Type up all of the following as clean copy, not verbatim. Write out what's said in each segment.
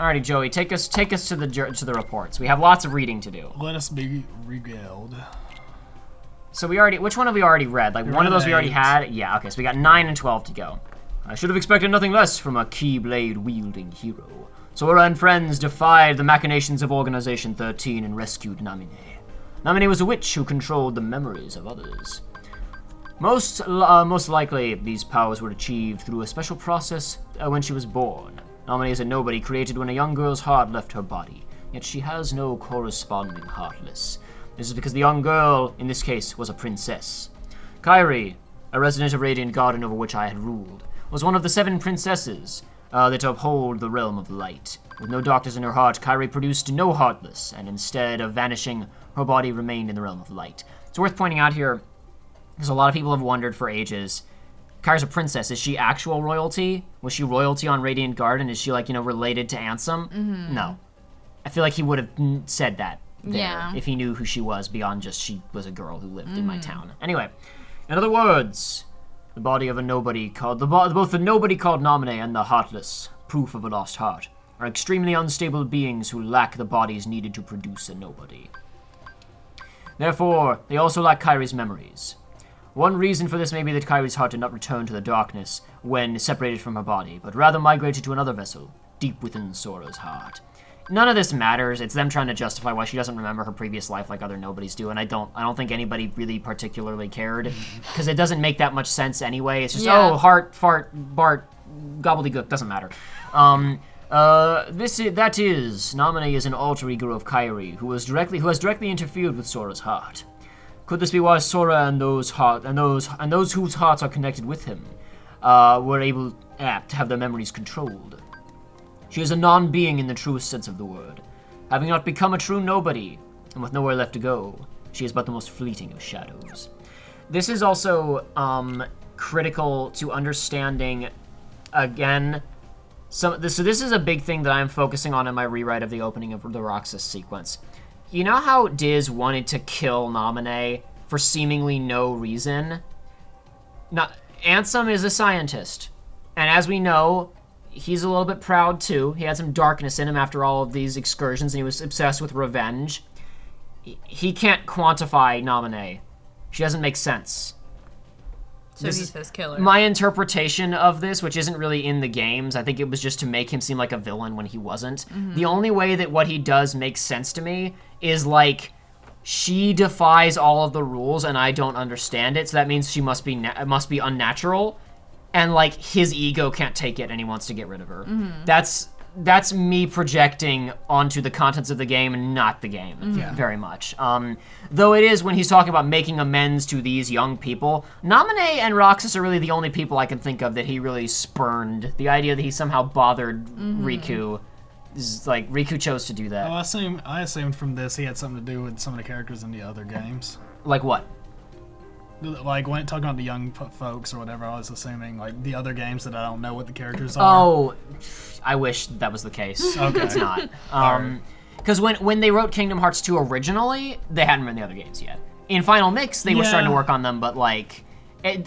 Alrighty, Joey, take us to the reports. We have lots of reading to do. Let us be regaled. So which one have we already read? Like, one of those we already had? Yeah, okay, so we got 9 and 12 to go. I should have expected nothing less from a Keyblade-wielding hero. Sora and friends defied the machinations of Organization 13 and rescued Namine. Namine was a witch who controlled the memories of others. Most likely, these powers were achieved through a special process when she was born. Namine is a nobody created when a young girl's heart left her body, yet she has no corresponding heartless. This is because the young girl, in this case, was a princess. Kairi, a resident of Radiant Garden over which I had ruled, was one of the 7 princesses that uphold the realm of light. With no darkness in her heart, Kairi produced no heartless, and instead of vanishing, her body remained in the realm of light. It's worth pointing out here, because a lot of people have wondered for ages, Kairi's a princess. Is she actual royalty? Was she royalty on Radiant Garden? Is she, like, related to Ansem? Mm-hmm. No. I feel like he would have said that there if he knew who she was beyond just she was a girl who lived in my town. Anyway, in other words, the body of a nobody called both the nobody called Namine and the heartless, proof of a lost heart, are extremely unstable beings who lack the bodies needed to produce a nobody. Therefore, they also lack Kairi's memories. One reason for this may be that Kairi's heart did not return to the darkness when separated from her body, but rather migrated to another vessel, deep within Sora's heart. None of this matters. It's them trying to justify why she doesn't remember her previous life like other nobodies do, and I don't think anybody really particularly cared, because it doesn't make that much sense anyway. It's just, heart, fart, Bart, gobbledygook, doesn't matter. Namine is an alter ego of Kairi, who has directly interfered with Sora's heart. Could this be why Sora and those whose hearts are connected with him were able to have their memories controlled? She is a non-being in the truest sense of the word. Having not become a true nobody, and with nowhere left to go, she is but the most fleeting of shadows. This is also critical to understanding, again, so this is a big thing that I'm focusing on in my rewrite of the opening of the Roxas sequence. You know how Diz wanted to kill Namine for seemingly no reason? Now, Ansem is a scientist, and as we know, he's a little bit proud too. He had some darkness in him after all of these excursions, and he was obsessed with revenge. He can't quantify Namine. She doesn't make sense. So he says kill her. My interpretation of this, which isn't really in the games, I think it was just to make him seem like a villain when he wasn't. Mm-hmm. The only way that what he does makes sense to me is, like, she defies all of the rules and I don't understand it, so that means she must be unnatural. And, like, his ego can't take it and he wants to get rid of her. Mm-hmm. That's me projecting onto the contents of the game and not the game very much. Though it is when he's talking about making amends to these young people, Namine and Roxas are really the only people I can think of that he really spurned. The idea that he somehow bothered Riku is like, Riku chose to do that. Oh, I assumed from this he had something to do with some of the characters in the other games. Like what? Like, when talking about the young folks or whatever, I was assuming, like, the other games that I don't know what the characters are. Oh, I wish that was the case. Okay. It's not. Because when they wrote Kingdom Hearts 2 originally, they hadn't written the other games yet. In Final Mix, they were starting to work on them, but, like,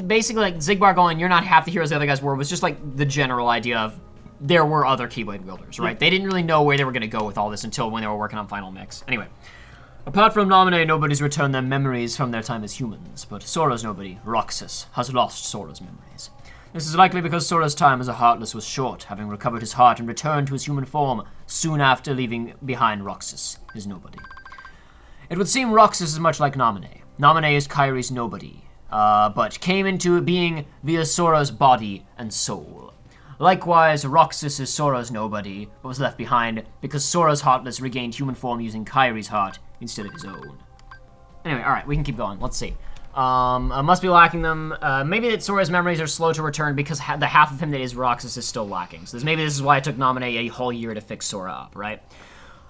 basically, like, Xigbar going, you're not half the heroes the other guys were, was just, like, the general idea of there were other Keyblade wielders, right? They didn't really know where they were going to go with all this until when they were working on Final Mix. Anyway. Apart from Namine, nobody's returned their memories from their time as humans, but Sora's nobody, Roxas, has lost Sora's memories. This is likely because Sora's time as a Heartless was short, having recovered his heart and returned to his human form soon after leaving behind Roxas, his nobody. It would seem Roxas is much like Namine. Namine is Kairi's nobody, but came into being via Sora's body and soul. Likewise, Roxas is Sora's nobody, but was left behind because Sora's Heartless regained human form using Kairi's heart instead of his own. Anyway, alright, we can keep going. Let's see. Must be lacking them. Maybe that Sora's memories are slow to return because the half of him that is Roxas is still lacking. So maybe this is why it took Namine a whole year to fix Sora up, right?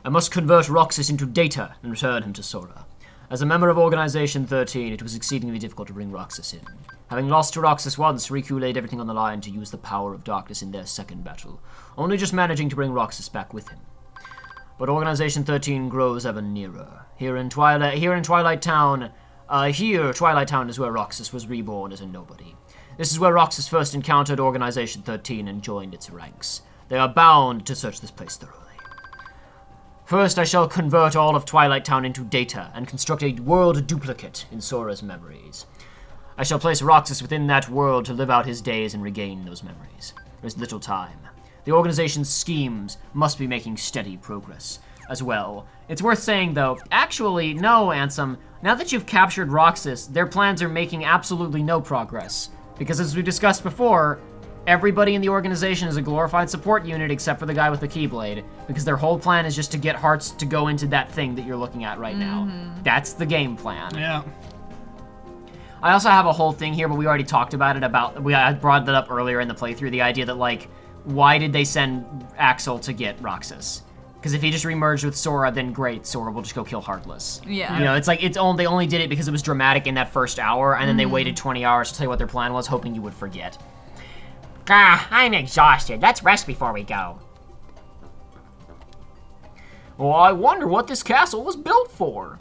I must convert Roxas into data and return him to Sora. As a member of Organization 13, it was exceedingly difficult to bring Roxas in. Having lost to Roxas once, Riku laid everything on the line to use the power of darkness in their second battle, only just managing to bring Roxas back with him. But Organization 13 grows ever nearer. Twilight Town is where Roxas was reborn as a nobody. This is where Roxas first encountered Organization 13 and joined its ranks. They are bound to search this place thoroughly. First, I shall convert all of Twilight Town into data and construct a world duplicate in Sora's memories. I shall place Roxas within that world to live out his days and regain those memories. There's little time. The organization's schemes must be making steady progress as well. It's worth saying, though, actually, no, Ansem. Now that you've captured Roxas, their plans are making absolutely no progress. Because as we discussed before, everybody in the organization is a glorified support unit except for the guy with the Keyblade, because their whole plan is just to get Hearts to go into that thing that you're looking at right now. That's the game plan. Yeah. I also have a whole thing here, but we already talked about it, I brought that up earlier in the playthrough, the idea that, like, why did they send Axel to get Roxas? Because if he just remerged with Sora, then great, Sora will just go kill Heartless. Yeah. You know, it's like, they only did it because it was dramatic in that first hour, and then they waited 20 hours to tell you what their plan was, hoping you would forget. I'm exhausted. Let's rest before we go. Well, I wonder what this castle was built for.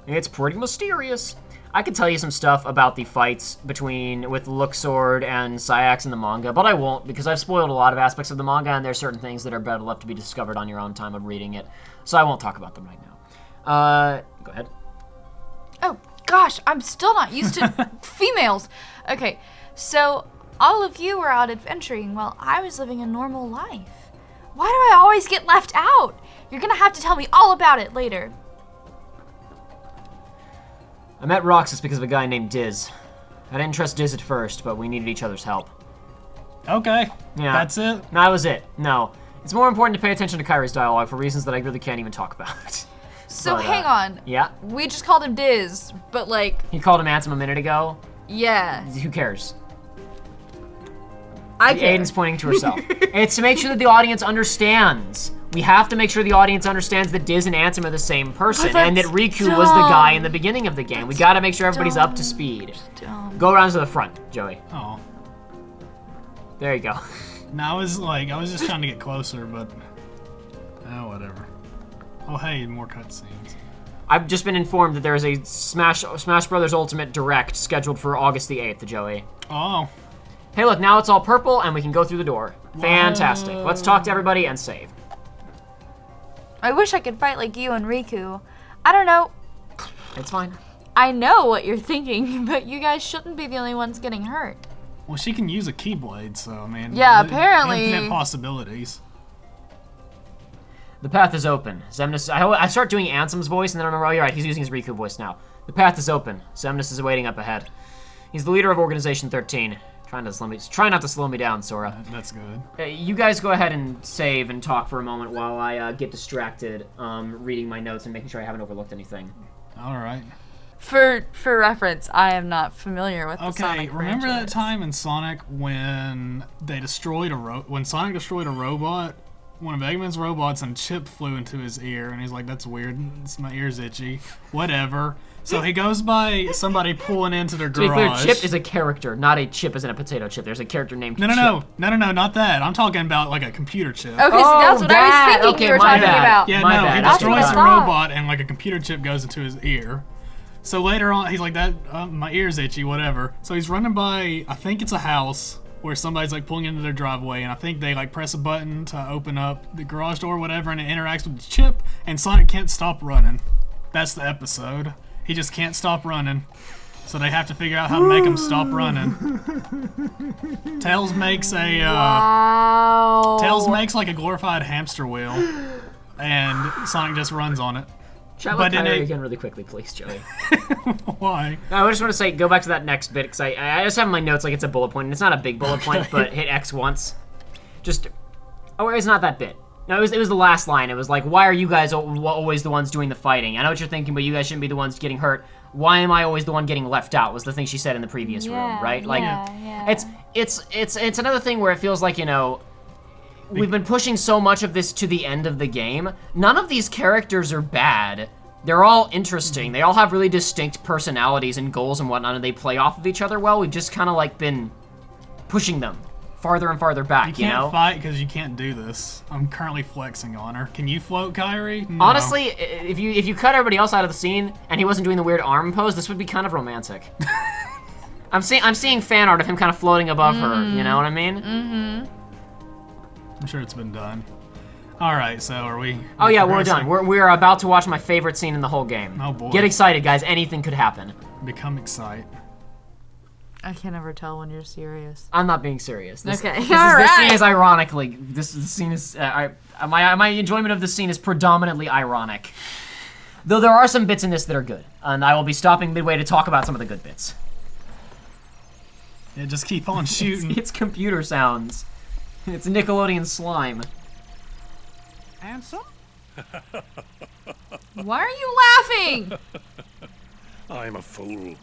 It's pretty mysterious. I could tell you some stuff about the fights with Luxord and Syax in the manga, but I won't because I've spoiled a lot of aspects of the manga, and there's certain things that are better left to be discovered on your own time of reading it. So I won't talk about them right now. Go ahead. Oh, gosh, I'm still not used to females. Okay, so all of you were out adventuring while I was living a normal life. Why do I always get left out? You're gonna have to tell me all about it later. I met Roxas because of a guy named Diz. I didn't trust Diz at first, but we needed each other's help. Okay. Yeah. That's it? No, that was it. No. It's more important to pay attention to Kyrie's dialogue for reasons that I really can't even talk about. So But, hang on. Yeah? We just called him Diz, but like, He called him Ansem a minute ago. yeah. Who cares? I care. Aiden's pointing to herself. It's to make sure that the audience understands. We have to make sure the audience understands that Diz and Ansem are the same person, and that Riku was the guy in the beginning of the game. We gotta make sure everybody's up to speed. Go around to the front, Joey. Oh. There you go. No, I was just trying to get closer, but... Oh, whatever. Oh, hey, more cutscenes. I've just been informed that there is a Smash Brothers Ultimate Direct scheduled for August the 8th, Joey. Oh. Hey, look, now it's all purple, and we can go through the door. Fantastic. Let's talk to everybody and save. I wish I could fight like you and Riku. I don't know. It's fine. I know what you're thinking, but you guys shouldn't be the only ones getting hurt. Well, she can use a Keyblade, so, I mean... Yeah, apparently. Infinite possibilities. The path is open. Xemnas, I start doing Ansem's voice, and then I remember, oh, you're right, he's using his Riku voice now. The path is open. Xemnas is waiting up ahead. He's the leader of Organization 13. Try not to slow me down, Sora. That's good. You guys go ahead and save and talk for a moment while I get distracted reading my notes and making sure I haven't overlooked anything. All right. For reference, I am not familiar with the Sonic remember that franchise. time in Sonic when they destroyed when Sonic destroyed a robot? One of Eggman's robots, and Chip flew into his ear, and he's like, "That's weird. My ear's itchy." Whatever. So he goes by somebody pulling into their To be garage. clear, Chip is a character, not a chip as in a potato chip. There's a character named Chip. No, not that. I'm talking about like a computer chip. Okay, so that's what I was thinking Okay, you were my talking bad. about. Yeah, My no, bad. he That's destroys what the I thought. robot, and like a computer chip goes into his ear. So later on, he's like, "That my ear's itchy, whatever." So he's running by, I think it's a house where somebody's like pulling into their driveway, and I think they like press a button to open up the garage door, or whatever, and it interacts with the chip, and Sonic can't stop running. That's the episode. He just can't stop running. So they have to figure out how to make him stop running. Tails makes a Wow. Tails makes like a glorified hamster wheel, and Sonic just runs on it. Chat But with in Kyrie a- again really quickly, please, Joey. Why? I just want to say, go back to that next bit, because I just have in my notes like it's a bullet point, and it's not a big bullet point, but hit X once. It's not that bit. No, it was the last line. It was like, why are you guys always the ones doing the fighting? I know what you're thinking, but you guys shouldn't be the ones getting hurt. Why am I always the one getting left out? Was the thing she said in the previous room, right? Like, yeah. it's another thing where it feels like, you know, we've been pushing so much of this to the end of the game. None of these characters are bad. They're all interesting. They all have really distinct personalities and goals and whatnot, and they play off of each other well. We've just kind of like been pushing them farther and farther back, You you can't know? fight because you can't do this. I'm currently flexing on her. Can you float, Kyrie? No. Honestly, if you cut everybody else out of the scene and he wasn't doing the weird arm pose, this would be kind of romantic. I'm seeing fan art of him kind of floating above her. You know what I mean? I'm sure it's been done. All right, so are we? Oh yeah, we're done. We're about to watch my favorite scene in the whole game. Oh boy. Get excited, guys. Anything could happen. Become excited. I can never tell when you're serious. I'm not being serious. Okay. This scene is ironically. This scene is. My enjoyment of this scene is predominantly ironic. Though there are some bits in this that are good, and I will be stopping midway to talk about some of the good bits. Yeah, just keep on shooting. It's computer sounds. It's Nickelodeon slime. Handsome? Why are you laughing? I'm a fool.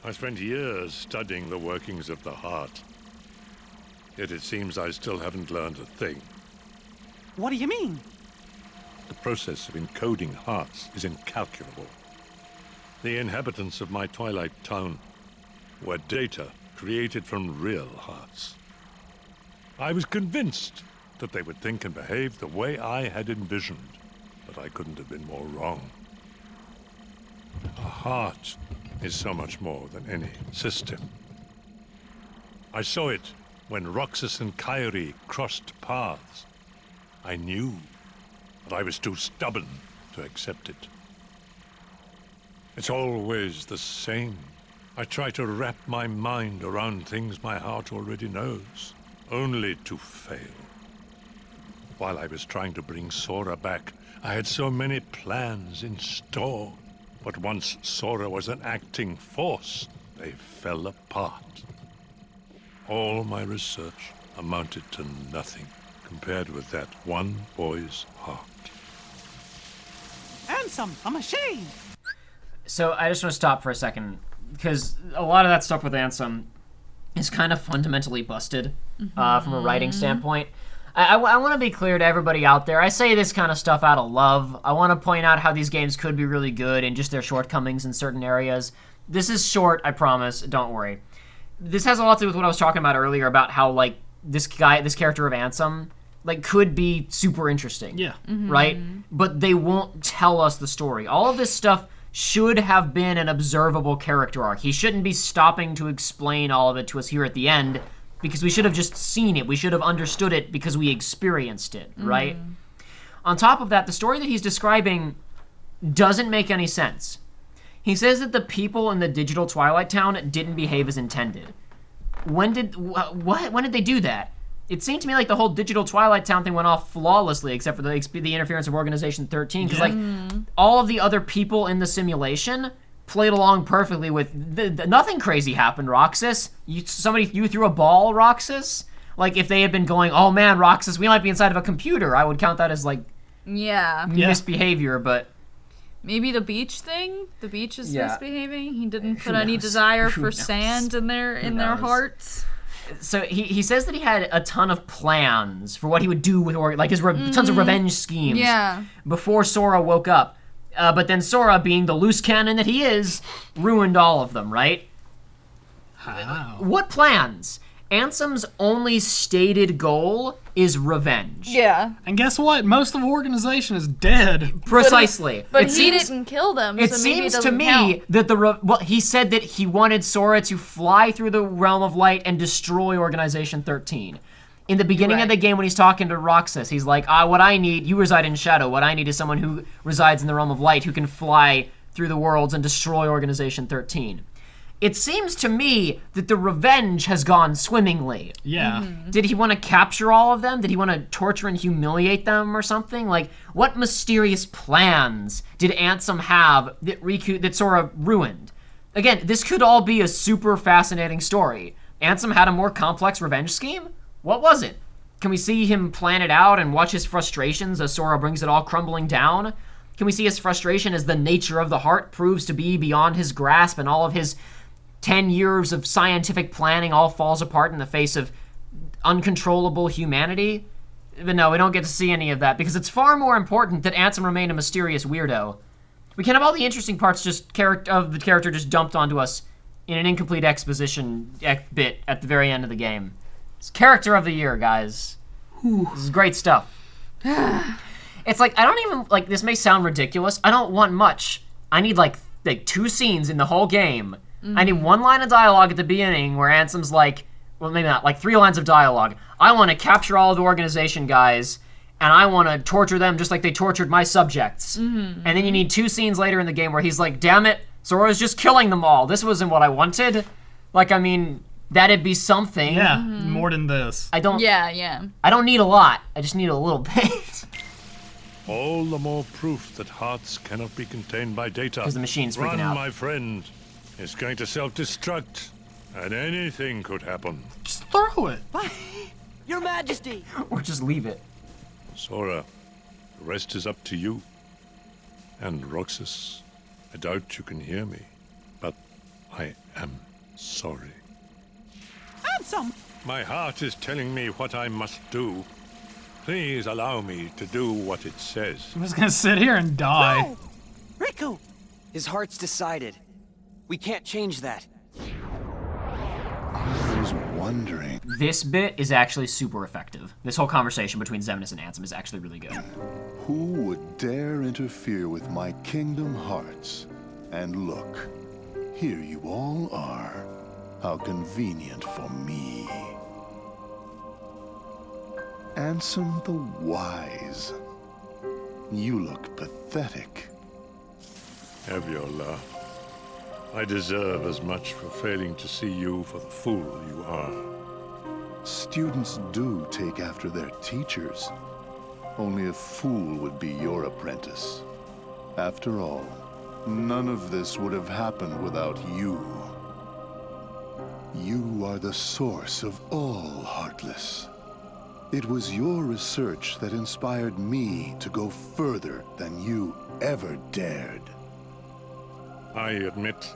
I spent years studying the workings of the heart. Yet it seems I still haven't learned a thing. What do you mean? The process of encoding hearts is incalculable. The inhabitants of my twilight town were data created from real hearts. I was convinced that they would think and behave the way I had envisioned, but I couldn't have been more wrong. A heart is so much more than any system. I saw it when Roxas and Kyrie crossed paths. I knew, but I was too stubborn to accept it. It's always the same. I try to wrap my mind around things my heart already knows, only to fail. While I was trying to bring Sora back, I had so many plans in store. But once Sora was an acting force, they fell apart. All my research amounted to nothing compared with that one boy's heart. Handsome, I'm ashamed. So I just want to stop for a second, because a lot of that stuff with Ansem is kind of fundamentally busted from a writing standpoint. I want to be clear to everybody out there. I say this kind of stuff out of love. I want to point out how these games could be really good and just their shortcomings in certain areas. This is short, I promise. Don't worry. This has a lot to do with what I was talking about earlier about how, like, this character of Ansem, like, could be super interesting. Yeah. Right? But they won't tell us the story. All of this stuff should have been an observable character arc. He shouldn't be stopping to explain all of it to us here at the end, because we should have just seen it. We should have understood it because we experienced it, right? On top of that, the story that he's describing doesn't make any sense. He says that the people in the digital Twilight Town didn't behave as intended. When did they do that? It seemed to me like the whole digital Twilight Town thing went off flawlessly, except for the interference of Organization 13, because like all of the other people in the simulation played along perfectly with nothing crazy happened. Roxas, you threw a ball, Roxas. Like if they had been going, oh man, Roxas, we might be inside of a computer, I would count that as like misbehavior, but. Maybe the beach thing? The beach is Yeah. misbehaving? He didn't Who put any knows? desire Who for knows? sand in their knows? hearts. So he says that he had a ton of plans for what he would do with like his tons of revenge schemes before Sora woke up. But then Sora, being the loose cannon that he is, ruined all of them, right? How? What plans? Ansem's only stated goal is revenge. Yeah. And guess what? Most of the organization is dead. Precisely. But It he seems- didn't kill them, It so maybe seems it to doesn't me count. that he said that he wanted Sora to fly through the realm of light and destroy Organization 13. In the beginning of the game, when he's talking to Roxas, he's like, what I need, you reside in shadow. What I need is someone who resides in the realm of light, who can fly through the worlds and destroy Organization 13. It seems to me that the revenge has gone swimmingly. Yeah. Did he want to capture all of them? Did he want to torture and humiliate them or something? Like, what mysterious plans did Ansem have that Sora ruined? Again, this could all be a super fascinating story. Ansem had a more complex revenge scheme? What was it? Can we see him plan it out and watch his frustrations as Sora brings it all crumbling down? Can we see his frustration as the nature of the heart proves to be beyond his grasp and all of his 10 years of scientific planning all falls apart in the face of uncontrollable humanity? But no, we don't get to see any of that because it's far more important that Ansem remain a mysterious weirdo. We can have all the interesting parts of the character just dumped onto us in an incomplete exposition bit at the very end of the game. It's character of the year, guys. This is great stuff. It's like, I don't even, like, this may sound ridiculous. I don't want much. I need like 2 scenes in the whole game. I need 1 line of dialogue at the beginning where Ansem's like, well, maybe not, like 3 lines of dialogue. I want to capture all of the organization guys and I want to torture them just like they tortured my subjects. And then you need 2 scenes later in the game where he's like, damn it, Sora's just killing them all. This wasn't what I wanted. Like, I mean, that'd be something. Yeah, more than this. I don't Yeah. I don't need a lot. I just need a little bit. All the more proof that hearts cannot be contained by data. Because the machine's freaking Run, out. my friend. It's going to self-destruct, and anything could happen. Just throw it. Your Majesty! Or just leave it. Sora, the rest is up to you. And Roxas, I doubt you can hear me, but I am sorry. Ansem! My heart is telling me what I must do. Please allow me to do what it says. I'm just gonna sit here and die. No! Riku! His heart's decided. We can't change that. I was wondering. This bit is actually super effective. This whole conversation between Xemnas and Ansem is actually really good. Who would dare interfere with my Kingdom Hearts? And look, here you all are. How convenient for me. Ansem the Wise. You look pathetic. Have your laugh. I deserve as much for failing to see you for the fool you are. Students do take after their teachers. Only a fool would be your apprentice. After all, none of this would have happened without you. You are the source of all Heartless. It was your research that inspired me to go further than you ever dared. I admit,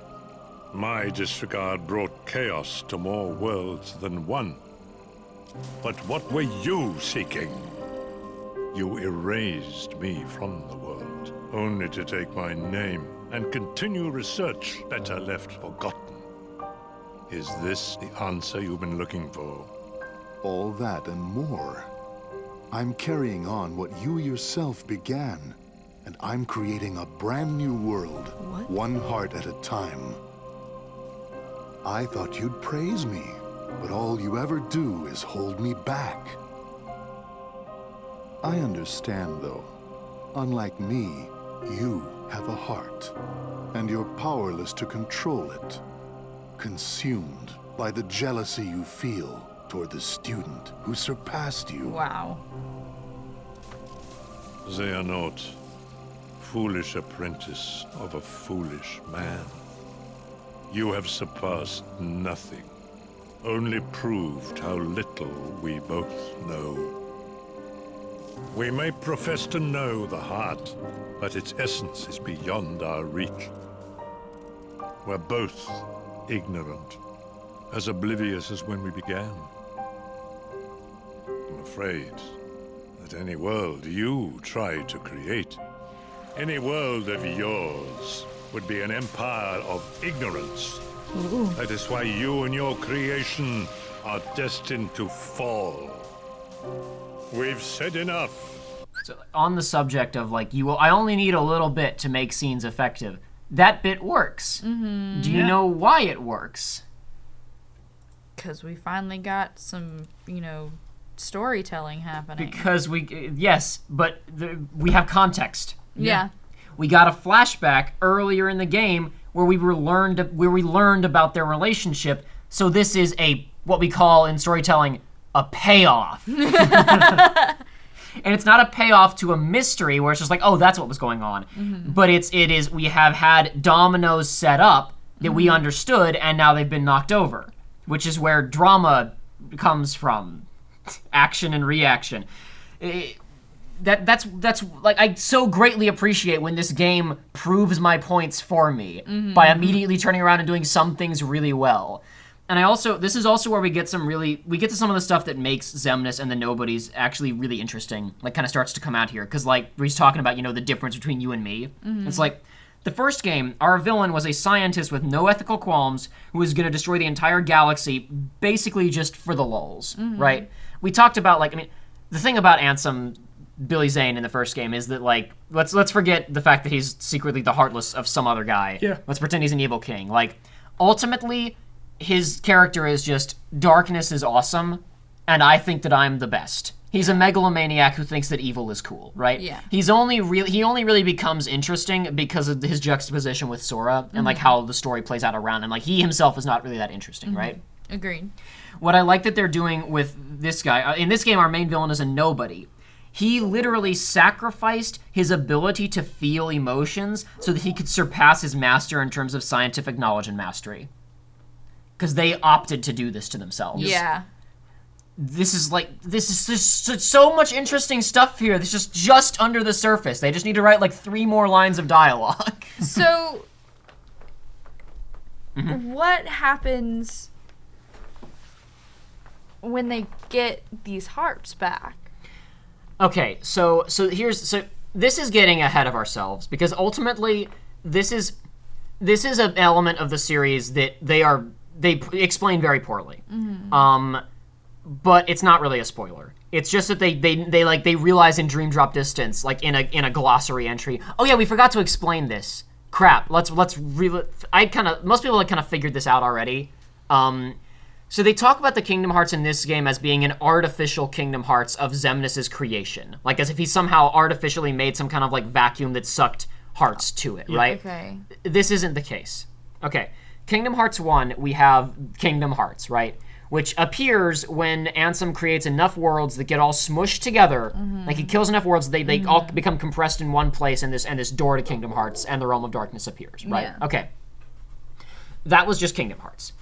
my disregard brought chaos to more worlds than one. But what were you seeking? You erased me from the world, only to take my name and continue research better left forgotten. Is this the answer you've been looking for? All that and more. I'm carrying on what you yourself began, and I'm creating a brand new world, one heart at a time. I thought you'd praise me, but all you ever do is hold me back. I understand, though. Unlike me, you have a heart, and you're powerless to control it. Consumed by the jealousy you feel toward the student who surpassed you. Wow. Xehanort, foolish apprentice of a foolish man. You have surpassed nothing, only proved how little we both know. We may profess to know the heart, but its essence is beyond our reach. We're both ignorant, as oblivious as when we began. I'm afraid that any world you try to create, any world of yours, would be an empire of ignorance. That is why you and your creation are destined to fall. We've said enough. So on the subject of like, I only need a little bit to make scenes effective. That bit works. Do you know why it works? Because we finally got some, storytelling happening. Because yes, but we have context. Yeah. We got a flashback earlier in the game where we learned about their relationship. So this is what we call in storytelling a payoff. And it's not a payoff to a mystery where it's just like, oh, that's what was going on. But it is we have had dominoes set up that we understood, and now they've been knocked over, which is where drama comes from, action and reaction. That's like, I so greatly appreciate when this game proves my points for me by immediately turning around and doing some things really well. And this is also where we get to some of the stuff that makes Xemnas and the Nobodies actually really interesting, like kind of starts to come out here. Because like, he's talking about, the difference between you and me. It's like, the first game, our villain was a scientist with no ethical qualms who was going to destroy the entire galaxy basically just for the lulz, right? We talked about, the thing about Ansem, Billy Zane in the first game is that, let's forget the fact that he's secretly the Heartless of some other guy. Yeah. Let's pretend he's an evil king. Ultimately, his character is just, darkness is awesome, and I think that I'm the best. He's a megalomaniac who thinks that evil is cool, right? Yeah. He only really becomes interesting because of his juxtaposition with Sora and like how the story plays out around him. Like he himself is not really that interesting, right? Agreed. What I like that they're doing with this guy in this game, our main villain is a nobody. He literally sacrificed his ability to feel emotions so that he could surpass his master in terms of scientific knowledge and mastery. Because they opted to do this to themselves. Yeah. This is just so much interesting stuff here. This is just under the surface. They just need to write like 3 more lines of dialogue. So, what happens when they get these hearts back? Okay, so this is getting ahead of ourselves because ultimately this is an element of the series that they explain very poorly. But it's not really a spoiler. It's just that they realize in Dream Drop Distance, like in a glossary entry. Oh yeah, we forgot to explain this. Crap. Most people had kind of figured this out already. So they talk about the Kingdom Hearts in this game as being an artificial Kingdom Hearts of Xemnas' creation, like as if he somehow artificially made some kind of like vacuum that sucked hearts to it, right? Okay. This isn't the case. Okay, Kingdom Hearts 1, we have Kingdom Hearts, right? Which appears when Ansem creates enough worlds that get all smushed together. Like he kills enough worlds, they all become compressed in one place, and this door to Kingdom Hearts and the Realm of Darkness appears, right? Yeah. Okay. That was just Kingdom Hearts.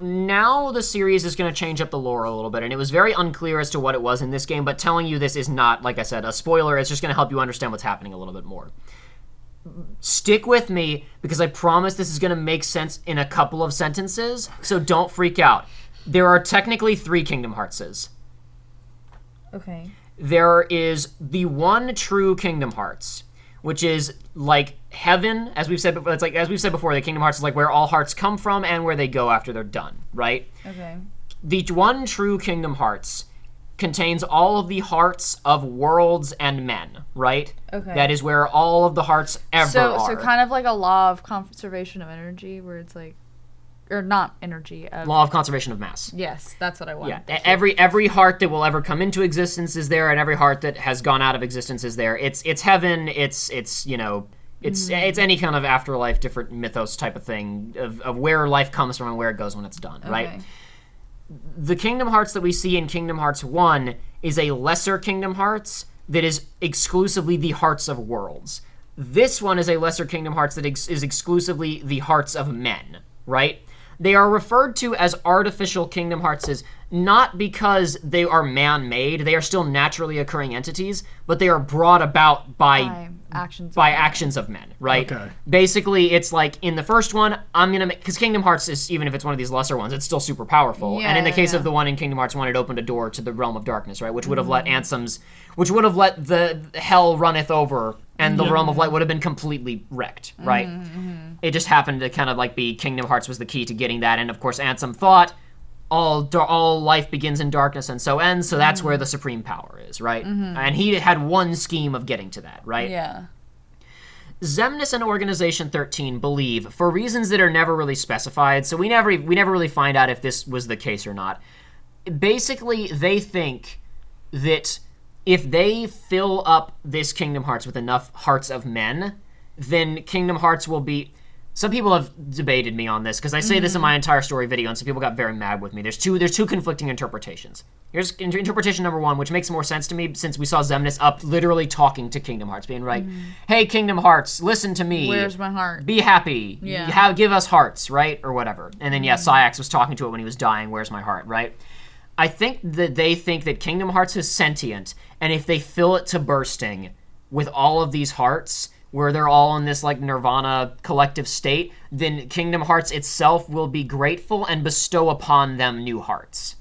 Now the series is going to change up the lore a little bit, and it was very unclear as to what it was in this game, but telling you this is not, like I said, a spoiler. It's just going to help you understand what's happening a little bit more. Stick with me, because I promise this is going to make sense in a couple of sentences, so don't freak out. There are technically 3 Kingdom Heartses. Okay. There is the one true Kingdom Hearts, which is like heaven, as we've said before. It's like, as we've said before, the Kingdom Hearts is like where all hearts come from and where they go after they're done, right? Okay. The one true Kingdom Hearts contains all of the hearts of worlds and men, right? Okay. That is where all of the hearts ever are. So kind of like a law of conservation of energy, where it's like, or not energy. Law of conservation of mass. Yes, that's what I want. Yeah, every heart that will ever come into existence is there, and every heart that has gone out of existence is there. It's heaven. It's any kind of afterlife, different mythos type of thing of where life comes from and where it goes when it's done, right? Okay. The Kingdom Hearts that we see in Kingdom Hearts 1 is a lesser Kingdom Hearts that is exclusively the hearts of worlds. This one is a lesser Kingdom Hearts that is exclusively the hearts of men, right? They are referred to as artificial Kingdom Heartses not because they are man-made. They are still naturally occurring entities, but they are brought about by actions of men, right? Okay. Basically, it's like in the first one, I'm going to make... Because Kingdom Hearts is, even if it's one of these lesser ones, it's still super powerful. Yeah, and in the case yeah. of the one in Kingdom Hearts 1, it opened a door to the Realm of Darkness, right? Which would have let Ansem's... Which would have let the hell runneth over, and the Realm of Light would have been completely wrecked, right? It just happened to kind of like be Kingdom Hearts was the key to getting that, and of course Ansem thought all life begins in darkness and so ends, so that's where the supreme power is, right? And he had one scheme of getting to that, right? Yeah. Xemnas and Organization 13 believe, for reasons that are never really specified, so we never really find out if this was the case or not. Basically, they think that if they fill up this Kingdom Hearts with enough hearts of men, then Kingdom Hearts will be... Some people have debated me on this, because I say this in my entire story video, and some people got very mad with me. There's two conflicting interpretations. Here's interpretation number 1, which makes more sense to me, since we saw Xemnas up literally talking to Kingdom Hearts, being right, hey, Kingdom Hearts, listen to me. Where's my heart? Be happy. Yeah. Give us hearts, right? Or whatever. And then, Syax was talking to it when he was dying, where's my heart, right? I think that they think that Kingdom Hearts is sentient, and if they fill it to bursting with all of these hearts, where they're all in this like nirvana collective state, then Kingdom Hearts itself will be grateful and bestow upon them new hearts.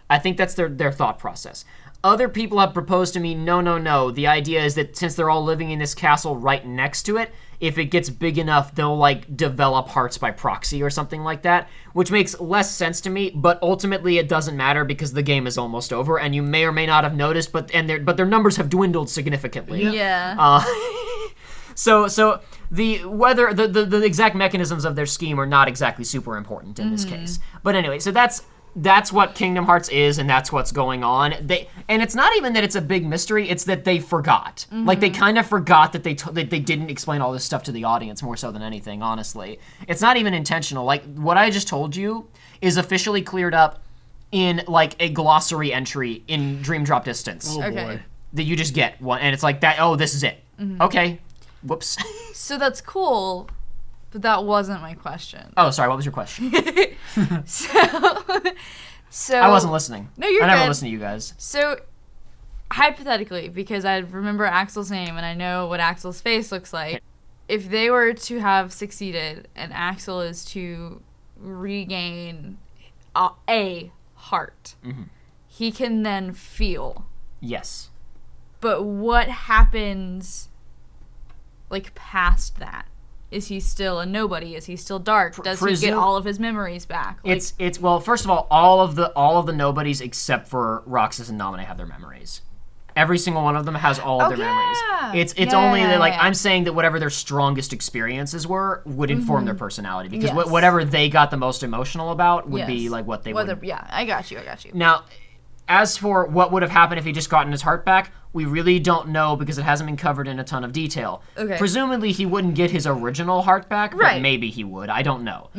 I think that's their thought process. Other people have proposed to me, no. The idea is that since they're all living in this castle right next to it, if it gets big enough, they'll like develop hearts by proxy or something like that, which makes less sense to me, but ultimately it doesn't matter because the game is almost over, and you may or may not have noticed, but their numbers have dwindled significantly. Yeah. So the exact mechanisms of their scheme are not exactly super important in this case. But anyway, so that's that's what Kingdom Hearts is, and that's what's going on. And it's not even that it's a big mystery; it's that they forgot. Like they kind of forgot that that they didn't explain all this stuff to the audience more so than anything. Honestly, it's not even intentional. Like what I just told you is officially cleared up in like a glossary entry in Dream Drop Distance. Oh Okay. boy. That you just get one, and it's like that. Oh, this is it. Okay. Whoops. So that's cool, but that wasn't my question. Oh, sorry. What was your question? So I wasn't listening. No, you're I never good. listen to you guys. So hypothetically, because I remember Axel's name and I know what Axel's face looks like, if they were to have succeeded and Axel is to regain a heart, he can then feel. Yes. But what happens, like, past that? Is he still a nobody? Is he still dark? Does he get all of his memories back? Like, It's well, first of all of the nobodies except for Roxas and Naminé have their memories. Every single one of them has all of their memories. It's only that, like, I'm saying that whatever their strongest experiences were would inform their personality, because Yes. whatever they got the most emotional about would be Yes. like what they would. Yeah, I got you. Now, as for what would have happened if he just gotten his heart back, we really don't know because it hasn't been covered in a ton of detail. Okay. Presumably he wouldn't get his original heart back, but Right. maybe he would. I don't know.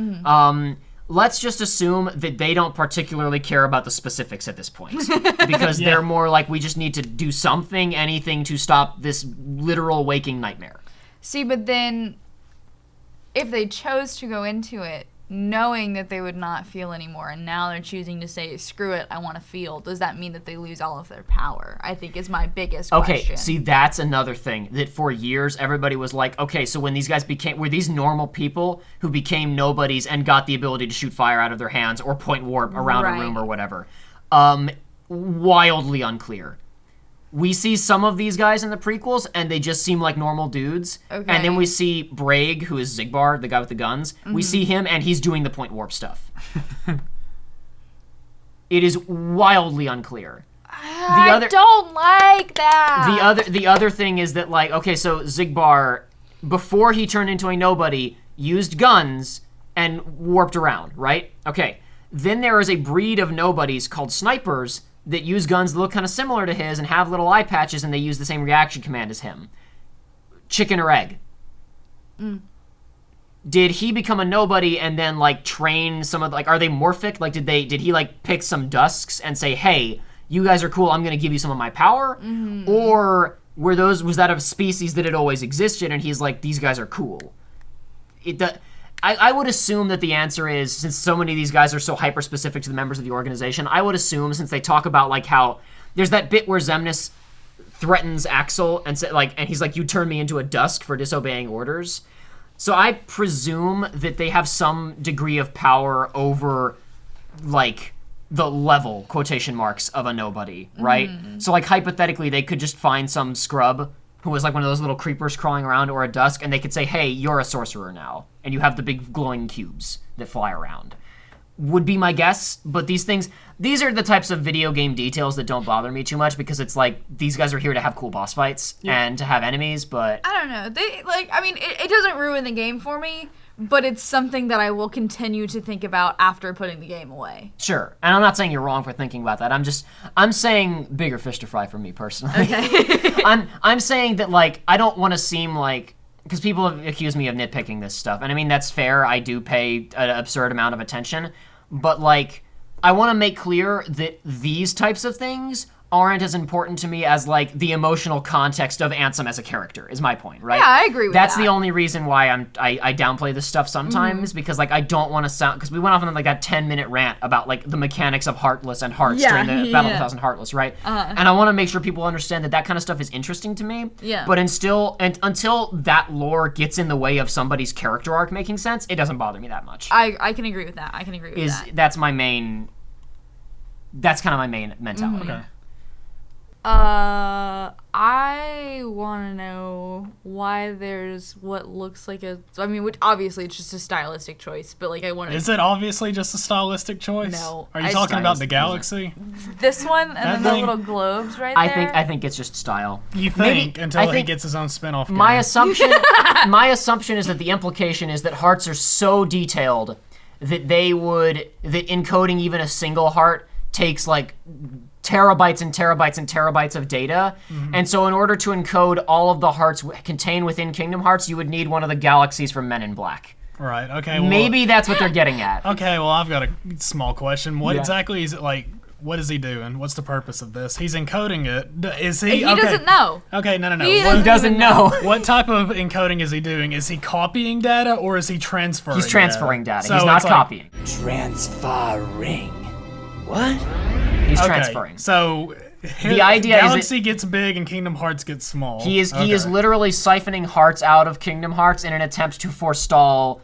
Let's just assume that they don't particularly care about the specifics at this point. Because they're more like, we just need to do something, anything to stop this literal waking nightmare. See, but then if they chose to go into it knowing that they would not feel anymore, and now they're choosing to say, screw it, I want to feel, does that mean that they lose all of their power? I think is my biggest question. Okay, see, that's another thing that for years everybody was like, okay, so when these guys were these normal people who became nobodies and got the ability to shoot fire out of their hands or point warp around a room or whatever. Wildly unclear. We see some of these guys in the prequels, and they just seem like normal dudes. Okay. And then we see Braig, who is Zigbar, the guy with the guns. We see him, and he's doing the point warp stuff. It is wildly unclear. I don't like that. The other thing is that, like, okay, so Zigbar, before he turned into a nobody, used guns and warped around, right? Okay. Then there is a breed of nobodies called snipers that use guns that look kind of similar to his and have little eye patches, and they use the same reaction command as him. Chicken or egg? Did he become a nobody and then, like, train some of, like, are they morphic? Like, did he, like, pick some dusks and say, hey, you guys are cool, I'm gonna give you some of my power? Or was that a species that had always existed and he's like, these guys are cool? I would assume that the answer is, since so many of these guys are so hyper-specific to the members of the organization, I would assume, since they talk about, like, how there's that bit where Xemnas threatens Axel and and he's like, you turned me into a dusk for disobeying orders. So I presume that they have some degree of power over, like, the level, quotation marks, of a nobody, right? So, like, hypothetically, they could just find some scrub who was like one of those little creepers crawling around, or a dusk, and they could say, hey, you're a sorcerer now, and you have the big glowing cubes that fly around. Would be my guess, but these are the types of video game details that don't bother me too much, because it's like, these guys are here to have cool boss fights and to have enemies, but... I don't know. It doesn't ruin the game for me, but it's something that I will continue to think about after putting the game away. Sure, and I'm not saying you're wrong for thinking about that. I'm saying bigger fish to fry for me personally. Okay. I'm saying that, like, I don't want to seem like, because people have accused me of nitpicking this stuff, and I mean, that's fair. I do pay an absurd amount of attention, but, like, I want to make clear that these types of things aren't as important to me as, like, the emotional context of Ansem as a character, is my point, right? Yeah, I agree with That's that. the only reason why I downplay this stuff sometimes, because, like, I don't want to sound... Because we went off on, like, that 10-minute rant about, like, the mechanics of Heartless and Hearts during the Battle of the Thousand Heartless, right? And I want to make sure people understand that kind of stuff is interesting to me. Yeah. But until that lore gets in the way of somebody's character arc making sense, it doesn't bother me that much. I can agree with that. That's my main... That's kind of my main mentality. Okay. I want to know why there's what looks like which obviously it's just a stylistic choice, but, like, I want to... Is it obviously just a stylistic choice? No. Are you talking about the galaxy? This one, and then the thing? little globes right I there. think it's just style. You Maybe- think, until I he think gets his own spin-off My game. assumption is that the implication is that hearts are so detailed that encoding even a single heart takes like terabytes and terabytes and terabytes of data. And so in order to encode all of the hearts contained within Kingdom Hearts, you would need one of the galaxies from Men in Black. Right, okay. Well, Maybe that's what they're getting at. Okay, well, I've got a small question. What exactly is it like? What is he doing? What's the purpose of this? He's encoding it. Is he? He doesn't know. Okay, no. He He doesn't know. What type of encoding is he doing? Is he copying data or is he transferring? He's transferring data. So He's not it's like- copying. Transferring. What? He's Okay, transferring. So The idea is Galaxy gets big and Kingdom Hearts gets small. He is literally siphoning hearts out of Kingdom Hearts in an attempt to forestall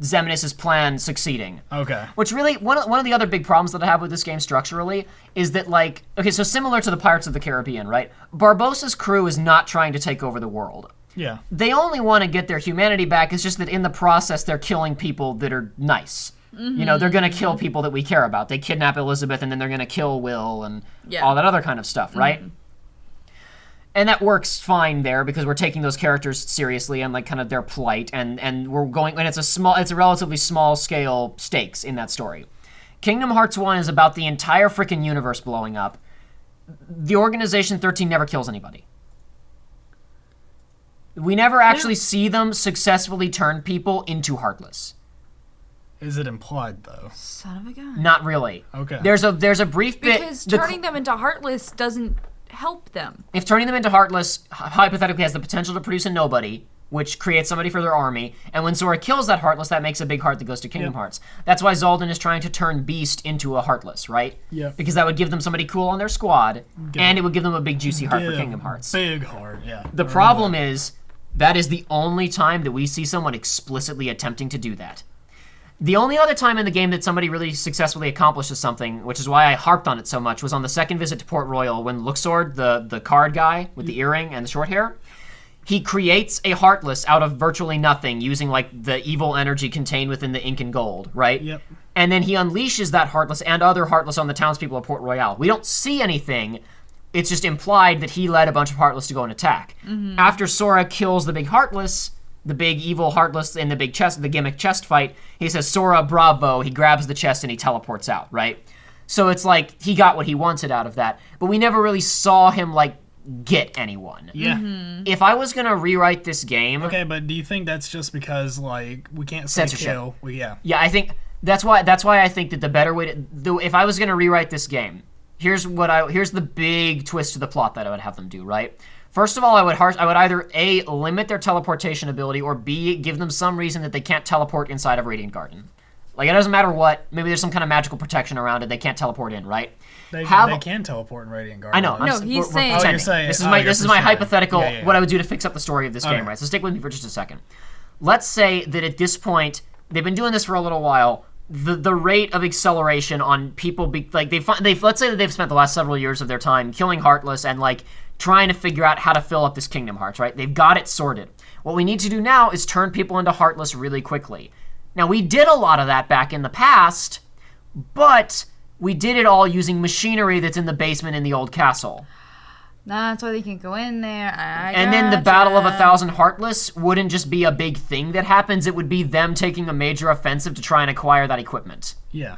Xemnas' plan succeeding. Okay. Which really, one of the other big problems that I have with this game structurally is that, like, okay, so similar to the Pirates of the Caribbean, right? Barbossa's crew is not trying to take over the world. Yeah. They only want to get their humanity back. It's just that in the process, they're killing people that are nice. You know, they're going to kill people that we care about. They kidnap Elizabeth, and then they're going to kill Will and all that other kind of stuff, right? And that works fine there because we're taking those characters seriously and like kind of their plight, and we're going, and it's a relatively small scale stakes in that story. Kingdom Hearts 1 is about the entire freaking universe blowing up. The Organization 13 never kills anybody. We never actually see them successfully turn people into Heartless. Is it implied though? Son of a gun. Not really. Okay. There's a brief bit. Because turning them into Heartless doesn't help them. If turning them into Heartless hypothetically has the potential to produce a nobody, which creates somebody for their army, and when Sora kills that Heartless, that makes a big heart that goes to Kingdom Hearts. That's why Zaldin is trying to turn Beast into a Heartless, right? Yeah. Because that would give them somebody cool on their squad, and it would give them a big juicy heart for Kingdom Hearts. Big heart, yeah. The problem is, that is the only time that we see someone explicitly attempting to do that. The only other time in the game that somebody really successfully accomplishes something, which is why I harped on it so much, was on the second visit to Port Royal when Luxord, the card guy with the earring and the short hair, he creates a Heartless out of virtually nothing using like the evil energy contained within the ink and gold, right? Yep. And then he unleashes that Heartless and other Heartless on the townspeople of Port Royal. We don't see anything. It's just implied that he led a bunch of Heartless to go and attack. After Sora kills the big Heartless, the big evil Heartless in the big chest, the gimmick chest fight, he says, Sora, bravo, he grabs the chest and he teleports out, right? So it's like, he got what he wanted out of that, but we never really saw him, like, get anyone. Yeah. If I was gonna rewrite this game... Okay, but do you think that's just because, like, we can't say Censorship. kill? Yeah, I think, that's why I think that the better way to, if I was gonna rewrite this game, here's the big twist to the plot that I would have them do, right? First of all, I would either A, limit their teleportation ability, or B, give them some reason that they can't teleport inside of Radiant Garden. Like, it doesn't matter what. Maybe there's some kind of magical protection around it. They can't teleport in, right? They can teleport in Radiant Garden. I know. No, he's saying- pretending. Oh, you're saying- This is oh, my you're this is my pretending. hypothetical. Yeah. What I would do to fix up the story of this game, Okay. right? So stick with me for just a second. Let's say that at this point they've been doing this for a little while. The rate of acceleration on people let's say that they've spent the last several years of their time killing Heartless and like trying to figure out how to fill up this Kingdom Hearts, right? They've got it sorted. What we need to do now is turn people into Heartless really quickly. Now, we did a lot of that back in the past, but we did it all using machinery that's in the basement in the old castle. That's why they can go in there. And then the Battle of 1,000 Heartless wouldn't just be a big thing that happens, it would be them taking a major offensive to try and acquire that equipment. Yeah.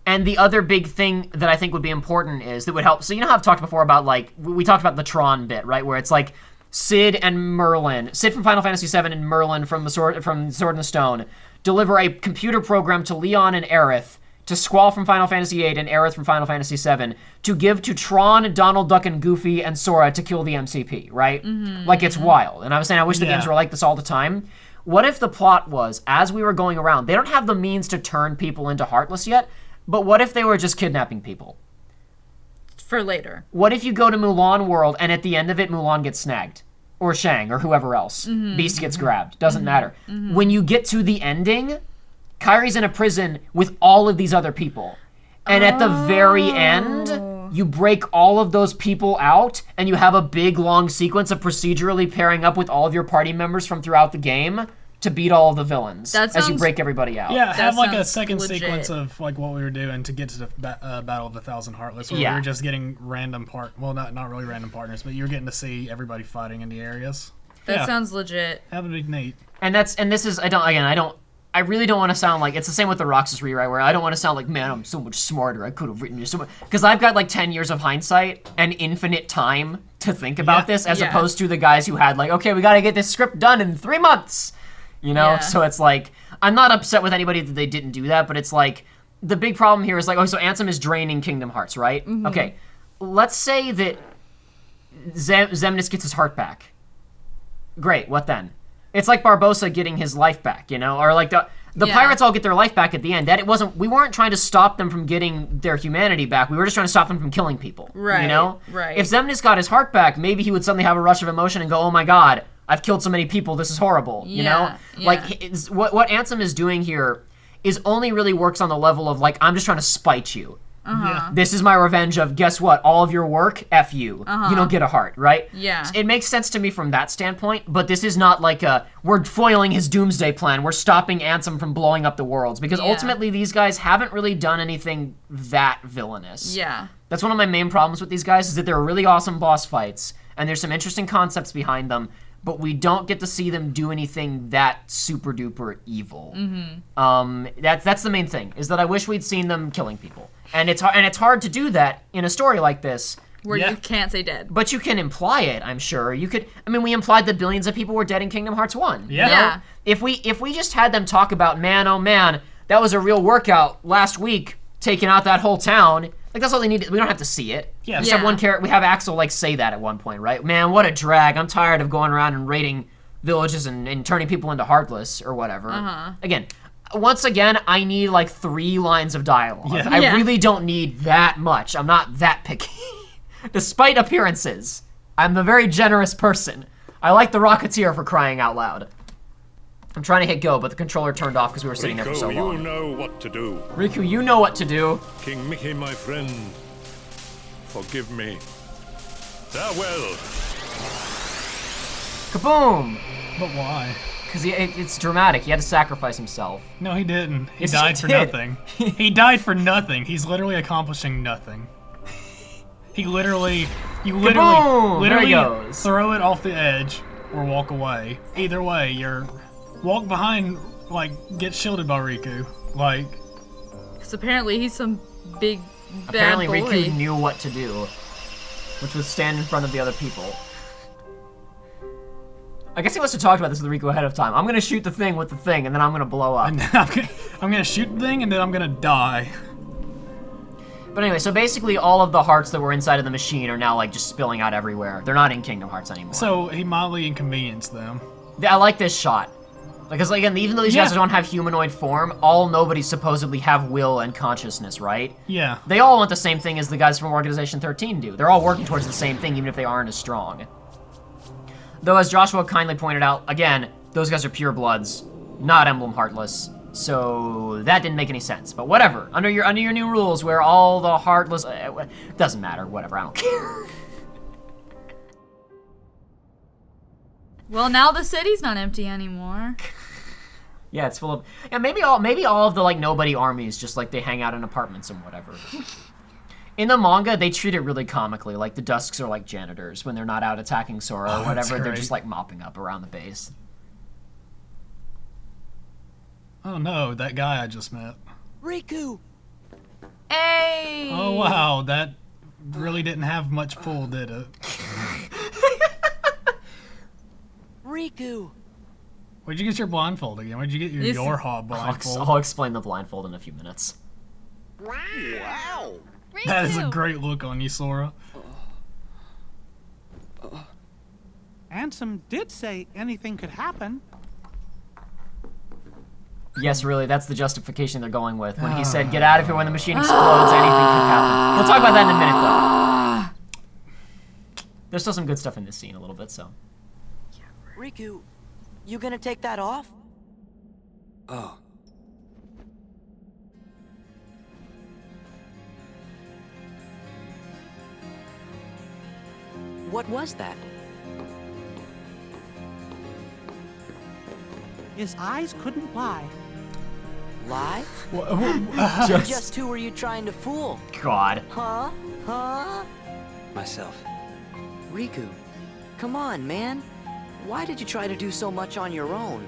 And the other big thing that I think would be important is that would help. So you know how I've talked before about, like, we talked about the Tron bit, right? Where it's like Sid and Merlin, Sid from Final Fantasy VII and Merlin from Sword and the Stone, deliver a computer program to Leon and Aerith, to Squall from Final Fantasy VIII and Aerith from Final Fantasy VII, to give to Tron, Donald Duck, and Goofy and Sora to kill the MCP, right? Like, it's wild. And I was saying, I wish the games were like this all the time. What if the plot was, as we were going around, they don't have the means to turn people into Heartless yet, but what if they were just kidnapping people? For later. What if you go to Mulan World and at the end of it, Mulan gets snagged? Or Shang, or whoever else. Beast gets grabbed. Doesn't matter. When you get to the ending, Kairi's in a prison with all of these other people. And at the very end, you break all of those people out, and you have a big, long sequence of procedurally pairing up with all of your party members from throughout the game to beat all of the villains as you break everybody out. Yeah, have like a sounds second legit. sequence of like what we were doing to get to the Battle of 1,000 Heartless, where we were just getting random not really random partners, but you were getting to see everybody fighting in the areas. That sounds legit. That would be neat. And this is I don't I really don't want to sound like, it's the same with the Roxas rewrite, where I don't want to sound like, man, I'm so much smarter, I could have written this so much, because I've got like 10 years of hindsight and infinite time to think about this, as opposed to the guys who had like, okay, we gotta get this script done in 3 months, you know? Yeah. So it's like, I'm not upset with anybody that they didn't do that, but it's like, the big problem here is like, oh, so Ansem is draining Kingdom Hearts, right? Okay, let's say that Xemnas gets his heart back. Great, what then? It's like Barbossa getting his life back, you know? Or like the pirates all get their life back at the end. We weren't trying to stop them from getting their humanity back. We were just trying to stop them from killing people. Right, You know? right. If Xemnas got his heart back, maybe he would suddenly have a rush of emotion and go, oh my god, I've killed so many people, this is horrible. You know? Yeah. Like, what Ansem is doing here is only really works on the level of like, I'm just trying to spite you. This is my revenge of, guess what, all of your work, F you. You don't get a heart, right? Yeah. It makes sense to me from that standpoint, but this is not like we're foiling his doomsday plan, we're stopping Ansem from blowing up the worlds, because ultimately these guys haven't really done anything that villainous. Yeah. That's one of my main problems with these guys, is that they're really awesome boss fights, and there's some interesting concepts behind them, but we don't get to see them do anything that super duper evil. That's the main thing, is that I wish we'd seen them killing people. And it's hard to do that in a story like this, Where you can't say dead. but you can imply it, I'm sure. We implied that billions of people were dead in Kingdom Hearts 1. Yeah. Yeah. If we just had them talk about, man, oh man, that was a real workout last week, taking out that whole town, like that's all they need. We don't have to see it. Yeah. Just have one character. We have Axel like say that at one point, right? Man, what a drag. I'm tired of going around and raiding villages and turning people into Heartless or whatever. Once again, I need like 3 lines of dialogue. Yeah. I really don't need that much. I'm not that picky. Despite appearances, I'm a very generous person. I like the Rocketeer for crying out loud. I'm trying to hit go, but the controller turned off because we were sitting there for so Riku, long. you know what to do. Riku, you know what to do. King Mickey, my friend, forgive me. Farewell. Kaboom! But why? Because it's dramatic. He had to sacrifice himself. No, he didn't. He Yes, he died for did. nothing. He died for nothing. He's literally accomplishing nothing. You literally Kaboom! There he goes. throw it off the edge or walk away. Either way, you're walk behind, like, get shielded by Riku. Like, Because apparently he's some big bad Apparently boy. Riku knew what to do, which was stand in front of the other people. I guess he must have talked about this with Riku ahead of time. I'm gonna shoot the thing with the thing, and then I'm gonna blow up. and I'm gonna shoot the thing and then I'm gonna die. But anyway, so basically all of the hearts that were inside of the machine are now like just spilling out everywhere. They're not in Kingdom Hearts anymore. So he mildly inconvenienced them. I like this shot. Because again, even though these guys Yeah. don't have humanoid form, all nobodies supposedly have will and consciousness, right? Yeah. They all want the same thing as the guys from Organization 13 do. They're all working towards the same thing, even if they aren't as strong. Though, as Joshua kindly pointed out, again, those guys are purebloods, not Emblem Heartless. So that didn't make any sense. But whatever. Under your new rules, where all the Heartless doesn't matter. Whatever. I don't care. Well, now the city's not empty anymore. Yeah, it's full of. Yeah, maybe all of the like nobody armies just like they hang out in apartments and whatever. In the manga, they treat it really comically. Like the Dusks are like janitors when they're not out attacking Sora or that's whatever. They're great. just like mopping up around the base. Oh no, that guy I just met. Riku! Hey! Oh wow, that really didn't have much pull, did it? Riku! Where'd you get your blindfold again? Where'd you get your This- Yorha blindfold? I'll explain the blindfold in a few minutes. Wow! That is a great look on you, Sora. Ansem did say anything could happen. Yes, really, that's the justification they're going with. When he said, get out of here when the machine explodes, anything could happen. We'll talk about that in a minute, though. There's still some good stuff in this scene a little bit, so. Riku, you gonna take that off? Oh. What was that? His eyes couldn't lie. Lie? Just, Just who were you trying to fool? God. Huh? Huh? Myself. Riku, come on, man. Why did you try to do so much on your own?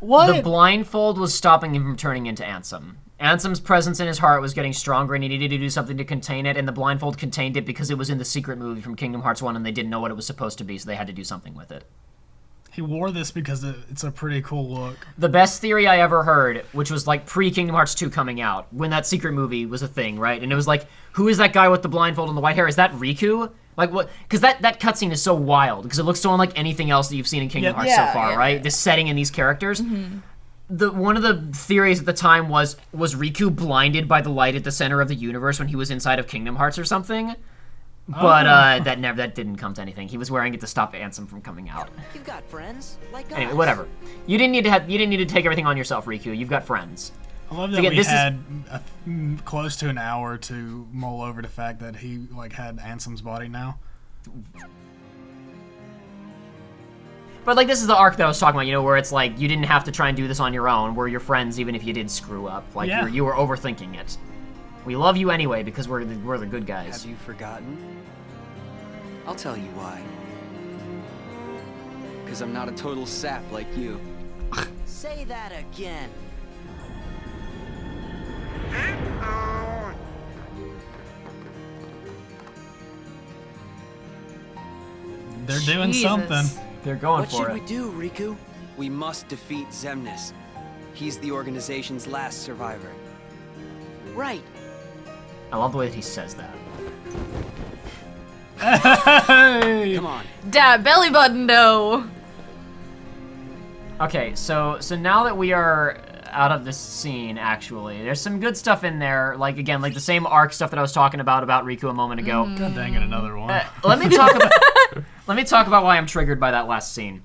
What? The blindfold was stopping him from turning into Ansem. Ansem's presence in his heart was getting stronger, and he needed to do something to contain it, and the blindfold contained it because it was in the secret movie from Kingdom Hearts 1, and they didn't know what it was supposed to be, so they had to do something with it. He wore this because it's a pretty cool look. The best theory I ever heard, which was like pre-Kingdom Hearts 2 coming out, when that secret movie was a thing, right? And it was like, who is that guy with the blindfold and the white hair? Is that Riku? Like what? Because that cutscene is so wild, because it looks so unlike anything else that you've seen in Kingdom Hearts so far, right? This setting and these characters. One of the theories at the time was Riku blinded by the light at the center of the universe when he was inside of Kingdom Hearts or something? But that didn't come to anything. He was wearing it to stop Ansem from coming out. You've got friends like us. Anyway, whatever. You didn't need to take everything on yourself, Riku. You've got friends. I love that we had close to an hour to mull over the fact that he had Ansem's body now. But like this is the arc that I was talking about, where it's like you didn't have to try and do this on your own. We're your friends, even if you did screw up. Like you were overthinking it. We love you anyway because we're the good guys. Have you forgotten? I'll tell you why. Because I'm not a total sap like you. Say that again. They're doing something. They're going what for it. What should we do, Riku? We must defeat Xemnas. He's the organization's last survivor. Right. I love the way that he says that. Hey! Come on. Dad, belly button, no. Okay, so now that we are out of this scene, actually, there's some good stuff in there. Like again, like the same arc stuff that I was talking about Riku a moment ago. God dang it, another one. Let me talk about why I'm triggered by that last scene.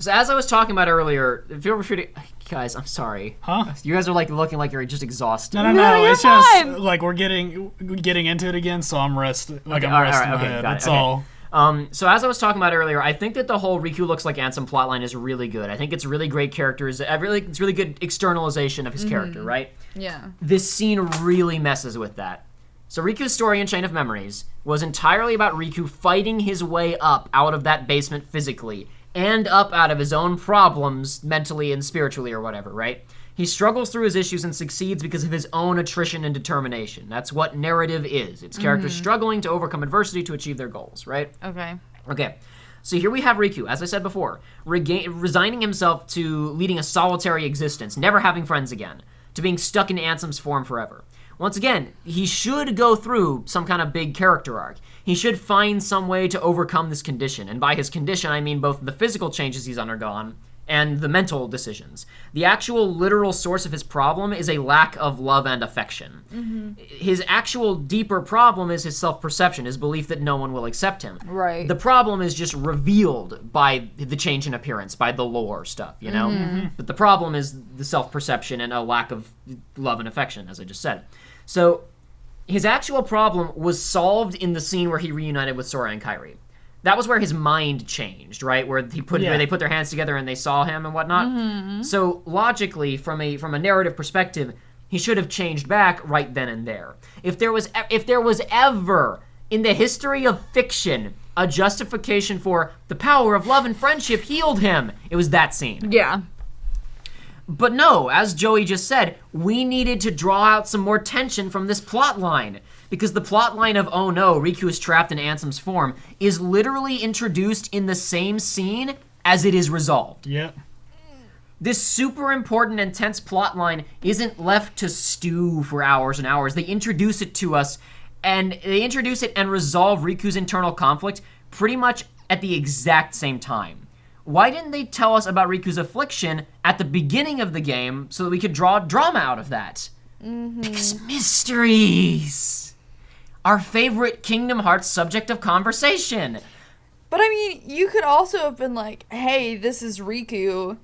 So as I was talking about earlier, feel free to... Guys, I'm sorry. Huh? You guys are like looking like you're just exhausted. No, it's just like we're getting into it again, so I'm resting. Like I'm resting my head. That's all. So as I was talking about earlier, I think that the whole Riku looks like Ansem plotline is really good. I think it's really great characters. It's really good externalization of his character, right? Yeah. This scene really messes with that. So Riku's story in Chain of Memories was entirely about Riku fighting his way up out of that basement physically, and up out of his own problems mentally and spiritually or whatever, right? He struggles through his issues and succeeds because of his own attrition and determination. That's what narrative is. It's characters struggling to overcome adversity to achieve their goals, right? Okay. So here we have Riku, as I said before, resigning himself to leading a solitary existence, never having friends again, to being stuck in Ansem's form forever. Once again, he should go through some kind of big character arc. He should find some way to overcome this condition. And by his condition, I mean both the physical changes he's undergone and the mental decisions. The actual literal source of his problem is a lack of love and affection. His actual deeper problem is his self-perception, his belief that no one will accept him. Right. The problem is just revealed by the change in appearance, by the lore stuff, you know? But the problem is the self-perception and a lack of love and affection, as I just said. So his actual problem was solved in the scene where he reunited with Sora and Kairi. That was where his mind changed, right? Where they put their hands together and they saw him and whatnot. So logically, from a narrative perspective, he should have changed back right then and there. If there was ever in the history of fiction a justification for the power of love and friendship healed him, it was that scene. Yeah. But no, as Joey just said, we needed to draw out some more tension from this plot line. Because the plot line of, oh no, Riku is trapped in Ansem's form, is literally introduced in the same scene as it is resolved. Yep. This super important and tense plot line isn't left to stew for hours and hours. They introduce it to us, and they introduce it and resolve Riku's internal conflict pretty much at the exact same time. Why didn't they tell us about Riku's affliction at the beginning of the game so that we could draw drama out of that? Because mysteries! Our favorite Kingdom Hearts subject of conversation. But I mean, you could also have been like, hey, this is Riku.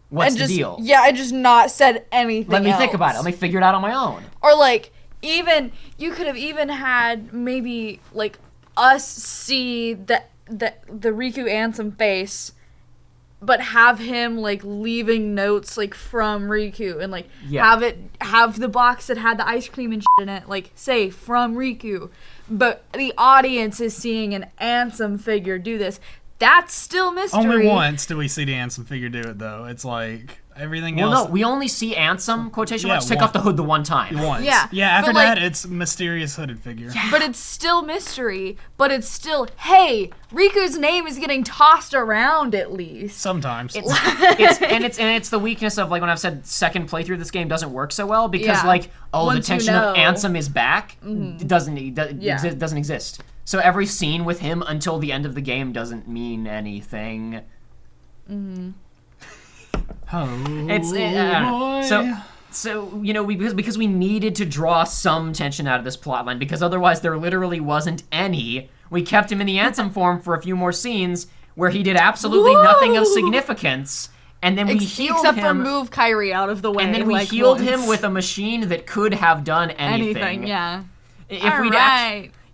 What's and the just, deal? Yeah, I just not said anything Let me else. think about it. Let me figure it out on my own. Or like, even, you could have even had maybe like us see the Riku Ansem face, but have him like leaving notes like from Riku and like have the box that had the ice cream and shit in it like say from Riku, but the audience is seeing an Ansem figure do this. That's still mystery. Only once do we see the Ansem figure do it, though. It's like everything Well, else. no, we only see Ansem, quotation Yeah, marks, take one- off the hood the one time. Once. Yeah, Yeah, after but, like- that, it's mysterious hooded figure. But it's still mystery. But it's still, hey, Riku's name is getting tossed around at least. Sometimes. It's the weakness of, like, when I've said second playthrough this game doesn't work so well because, Yeah. like, the Once you tension of know. Ansem is back doesn't exist. So every scene with him until the end of the game doesn't mean anything. Oh, It's boy. so you know, because we needed to draw some tension out of this plotline because otherwise there literally wasn't any. We kept him in the Ansem form for a few more scenes where he did absolutely nothing of significance, and then we healed Except for him. move Kyrie out of the way. And then we like, healed once. him with a machine that could have done anything. Yeah.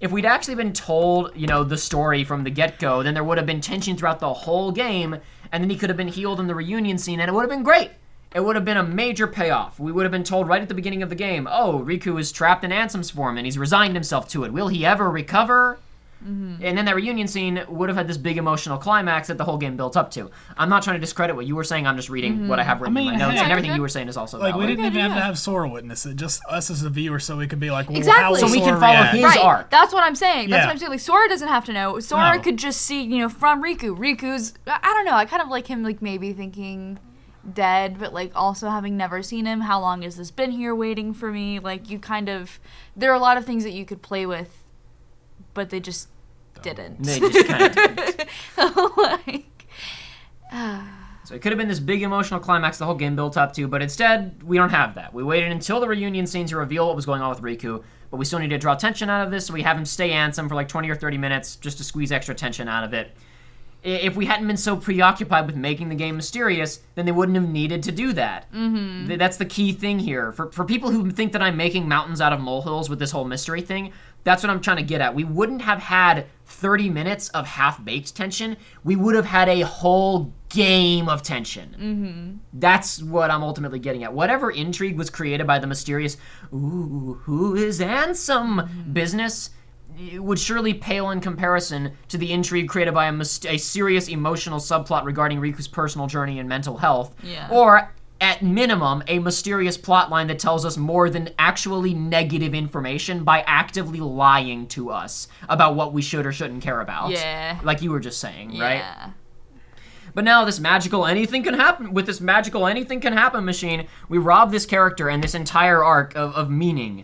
If we'd actually been told, you know, the story from the get-go, then there would have been tension throughout the whole game, and then he could have been healed in the reunion scene, and it would have been great. It would have been a major payoff. We would have been told right at the beginning of the game, oh, Riku is trapped in Ansem's form, and he's resigned himself to it. Will he ever recover? And then that reunion scene would have had this big emotional climax that the whole game built up to. I'm not trying to discredit what you were saying. I'm just reading what I have written in my notes, and everything you were saying is also Like, we valid. didn't even have to have Sora witness it, just us as the viewer, so we could be like, well, Exactly. how will So we can Sora follow react? his Right. arc. That's what I'm saying. That's Yeah. what I'm saying. Like, Sora doesn't have to know. Sora No. could just see, you know, from Riku. Riku's, I don't know. I kind of like him, like, maybe thinking dead, but, like, also having never seen him. How long has this been here waiting for me? Like, you kind of, there are a lot of things that you could play with, but they just didn't. They just kind of didn't. Like, So it could have been this big emotional climax the whole game built up to, but instead, we don't have that. We waited until the reunion scene to reveal what was going on with Riku, but we still need to draw tension out of this, so we have him stay Ansem for like 20 or 30 minutes just to squeeze extra tension out of it. If we hadn't been so preoccupied with making the game mysterious, then they wouldn't have needed to do that. That's the key thing here. For people who think that I'm making mountains out of molehills with this whole mystery thing, that's what I'm trying to get at. We wouldn't have had 30 minutes of half-baked tension. We would have had a whole game of tension. That's what I'm ultimately getting at. Whatever intrigue was created by the mysterious, ooh, who is Ansem business, it would surely pale in comparison to the intrigue created by a serious emotional subplot regarding Riku's personal journey and mental health. Yeah. Or, at minimum, a mysterious plotline that tells us more than actually negative information by actively lying to us about what we should or shouldn't care about. Yeah. Like you were just saying, right? yeah. But now this magical anything can happen, with this magical anything can happen machine, we rob this character and this entire arc of meaning.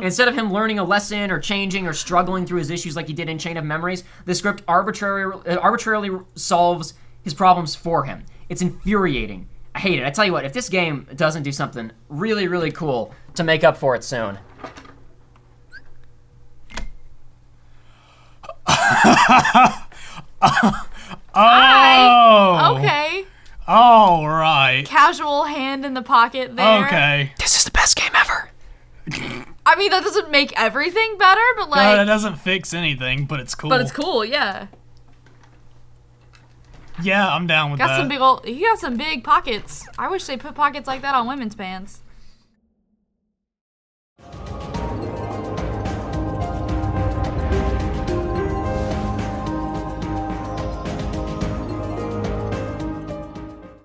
Instead of him learning a lesson or changing or struggling through his issues like he did in Chain of Memories, the script arbitrarily solves his problems for him. It's infuriating. I hate it. I tell you what, if this game doesn't do something really, really cool to make up for it soon. Oh! Okay. All right. Casual hand in the pocket there. Okay. This is the best game ever. I mean, that doesn't make everything better, but No, that like, doesn't fix anything, but it's cool. but it's cool, yeah. Yeah, I'm down with Got that. some big he got some big pockets. I wish they put pockets like that on women's pants.